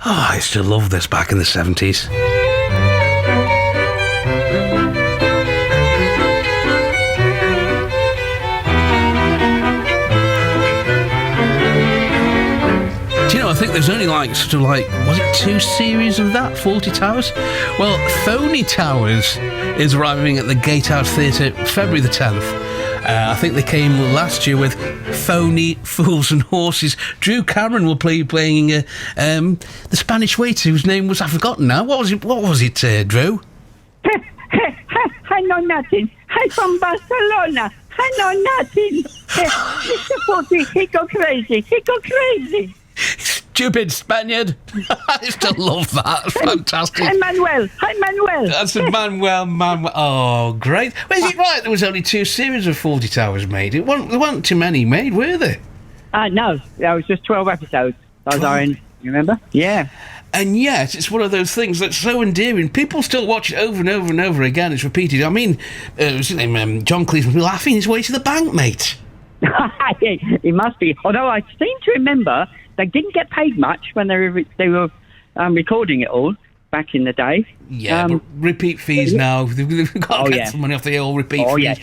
Oh, I used to love this back in the 70s. I think there's only was it 2 series of that, Fawlty Towers? Well, Phony Towers is arriving at the Gatehouse Theatre February the 10th. I think they came last year with Phony, Fools and Horses. Drew Cameron will playing the Spanish waiter whose name was, I've forgotten now. What was it, Drew? I know nothing. I'm from Barcelona. I know nothing. Mr. Fawlty, he go crazy. Stupid Spaniard. I used to love that. It's fantastic. Hi, Manuel. That's a Manuel. Oh, great. Well, is it right? There was only 2 series of Fawlty Towers made. There weren't too many made, were there? No. There was just 12 episodes. I was on, you remember? Yeah. And yet, it's one of those things that's so endearing. People still watch it over and over and over again. It's repeated. I mean, what's his name? John Cleese was laughing his way to the bank, mate. He must be. Although I seem to remember they didn't get paid much when they were recording it all back in the day. Yeah, but repeat fees now. They've got to get some money off the old repeat fees. Yeah.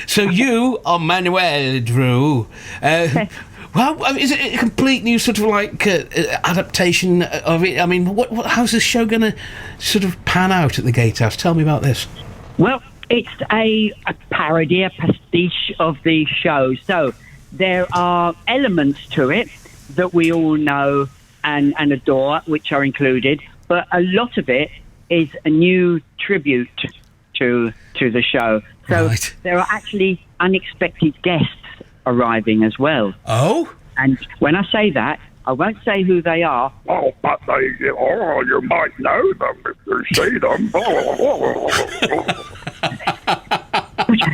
So you are Manuel, Drew. Well, is it a complete new sort of adaptation of it? I mean, how's this show going to sort of pan out at the Gatehouse? Tell me about this. Well, it's a parody, a pastiche of the show. So there are elements to it that we all know and adore, which are included, but a lot of it is a new tribute to the show. So There are actually unexpected guests arriving as well. Oh? And when I say that, I won't say who they are. Oh, but you might know them if you see them.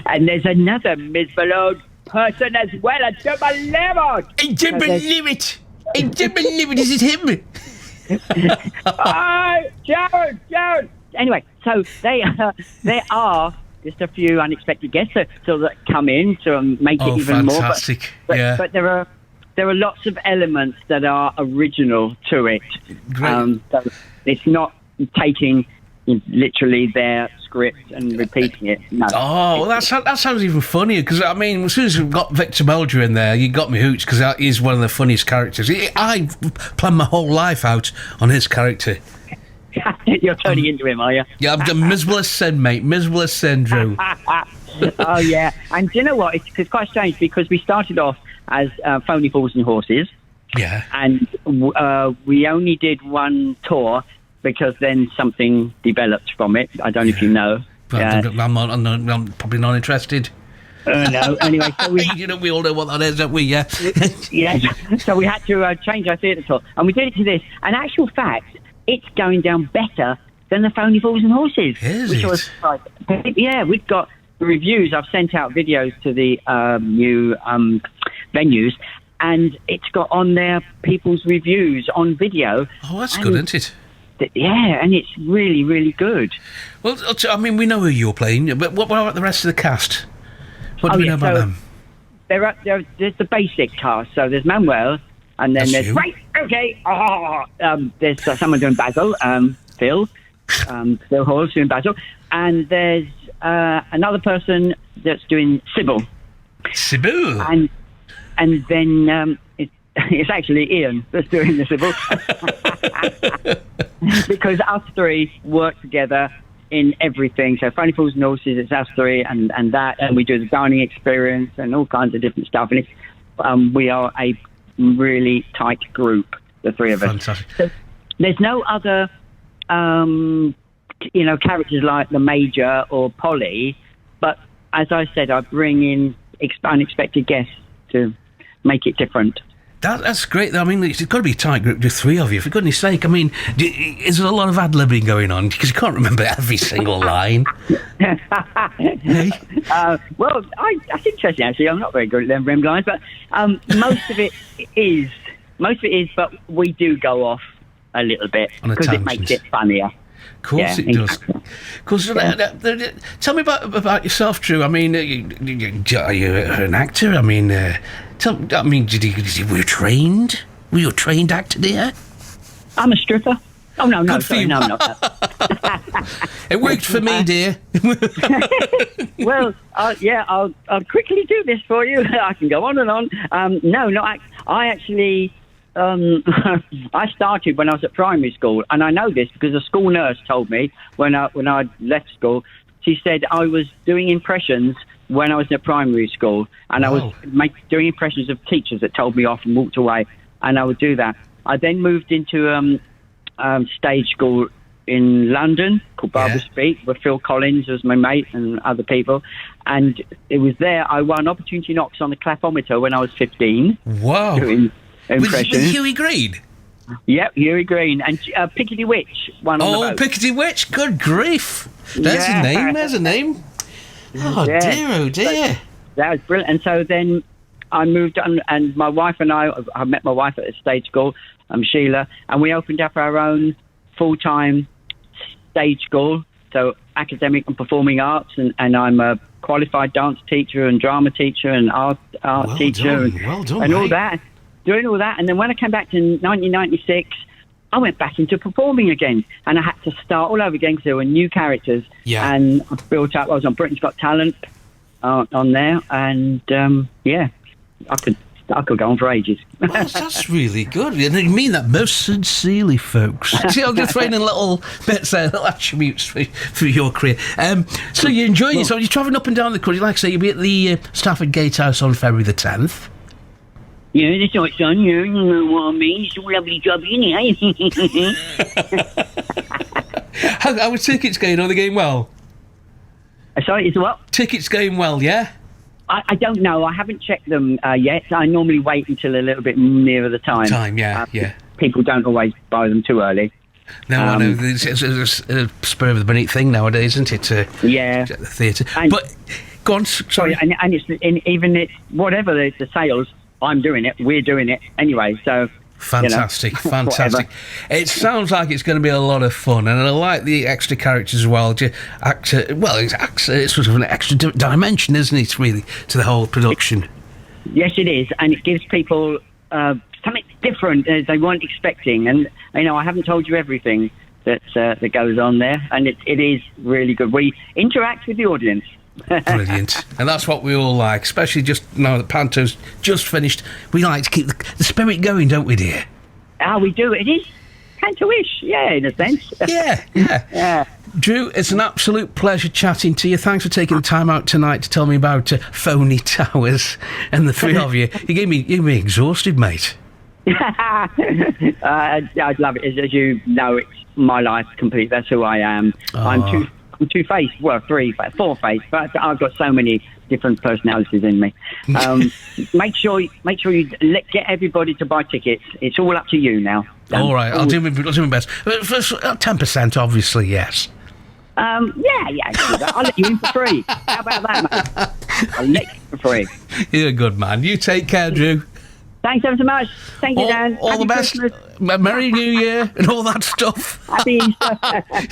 And there's another misbeloved person as well. I don't believe it. I don't believe it. I don't believe it. Is it him? Jared. Anyway, so there are just a few unexpected guests so that come in to make it even fantastic. more. But there are lots of elements that are original to it. Great. So it's not taking literally their script and repeating it. No. Oh, well, that sounds even funnier, because, I mean, as soon as we've got Victor Meldrew in there, you got me hooked, because he's one of the funniest characters. I planned my whole life out on his character. You're turning into him, are you? Yeah, I'm the Misbeless Sin, mate. Misbeless Sin, Drew. Oh, yeah. And do you know what? It's quite strange, because we started off as Phony Fools and Horses. Yeah. And we only did one tour, because then something developed from it. I don't know if you know. I'm probably not interested. No. Anyway, so we all know what that is, don't we? Yeah. Yeah. So we had to change our theatre tour, and we did it to this. And actual fact, it's going down better than the Phony Fools and Horses. Is which it? Was yeah, we've got reviews. I've sent out videos to the new venues, and it's got on there people's reviews on video. Oh, that's good, isn't it? Yeah, and it's really, really good. Well, I mean, we know who you're playing, but what about the rest of the cast? What do we know about them? There's the basic cast. So there's Manuel, and then there's... Right, okay. There's someone doing Basil, Phil Hall's doing Basil. And there's another person that's doing Sybil. Sybil? And then... It's actually Ian that's doing the Sybil. Because us three work together in everything. So Phony Fools and Horses, it's us three and that, and we do the dining experience and all kinds of different stuff. And it's, we are a really tight group, the three of us. Fantastic. So there's no other, characters like the Major or Polly, but as I said, I bring in unexpected guests to make it different. That's great. I mean, it's got to be a tight group, just 3 of you, for goodness sake. I mean, is there a lot of ad-libbing going on? Because you can't remember every single line. Hey? Well, that's interesting, actually. I'm not very good at them rim lines, but most of it is, but we do go off a little bit because it makes it funnier. Of course it does. Of course. Yeah. Tell me about yourself, Drew. I mean, are you an actor? I mean, were you trained? Were you a trained actor there? I'm a stripper. Oh, no, Good for sorry, you. no, I'm not. It worked for me, dear. Well, I'll quickly do this for you. I can go on and on. I actually, I started when I was at primary school, and I know this because a school nurse told me when I left school. She said I was doing impressions when I was at primary school, and I was doing impressions of teachers that told me off and walked away, and I would do that. I then moved into stage school in London called Barbara Speak, with Phil Collins as my mate and other people, and it was there I won Opportunity Knocks on the clapometer when I was 15. Wow. Doing impressions. With Huey Green? Yep, Huey Green and Piccadilly Witch. Piccadilly Witch, good grief. There's a name. Oh dear. That was brilliant. And so then I moved on, and my wife and I met my wife at a stage school, Sheila, and we opened up our own full-time stage school, so academic and performing arts, and I'm a qualified dance teacher and drama teacher and art teacher and all that, doing all that. And then when I came back to 1996, I went back into performing again, and I had to start all over again because there were new characters. Yeah. And I built up. I was on Britain's Got Talent on there, and I could go on for ages. Well, that's really good. And you mean that most sincerely, folks. See, I'm just throwing in little bits there, little attributes for your career. So you're enjoying yourself. You're travelling up and down the country. Like I say, you'll be at the Stafford Gatehouse on February the 10th. Yeah, that's right, son. You know what I mean. It's a lovely job, isn't it? How are tickets going? Are they going well? Sorry, is what? Tickets going well, yeah? I don't know. I haven't checked them yet. I normally wait until a little bit nearer the time. Yeah. People don't always buy them too early. No, I know. It's a spur of the minute thing nowadays, isn't it? At the theatre. But, go on, sorry. And it's whatever the sales, I'm doing it, we're doing it anyway, so... Fantastic. It sounds like it's going to be a lot of fun, and I like the extra characters as well. It's sort of an extra dimension, isn't it, really, to the whole production? Yes, it is, and it gives people something different they weren't expecting. And I haven't told you everything that goes on there, and it is really good. We interact with the audience. Brilliant. And that's what we all like, especially just now that Panto's just finished. We like to keep the spirit going, don't we, dear? We do. It is Panto-ish, in a sense. Yeah. Drew, it's an absolute pleasure chatting to you. Thanks for taking the time out tonight to tell me about Phony Towers and the three of you. You gave me exhausted, mate. I'd love it. As you know, it's my life completely. That's who I am. I'm two-faced, well, four-faced, but I've got so many different personalities in me. Make sure you get everybody to buy tickets. It's all up to you now. All right, I'll do my best. But for 10%, obviously, yes. Yeah. I'll let you in for free. How about that, mate? I'll let you for free. You're a good man. You take care, Drew. Thanks ever so much. Thank you, Dan. All the best. Christmas. Merry New Year and all that stuff. Happy Easter.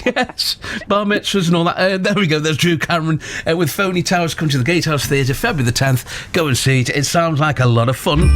Yes. Bar mitzvahs and all that. There we go. There's Drew Cameron with Phony Towers. Come to the Gatehouse Theatre, February the 10th. Go and see it. It sounds like a lot of fun.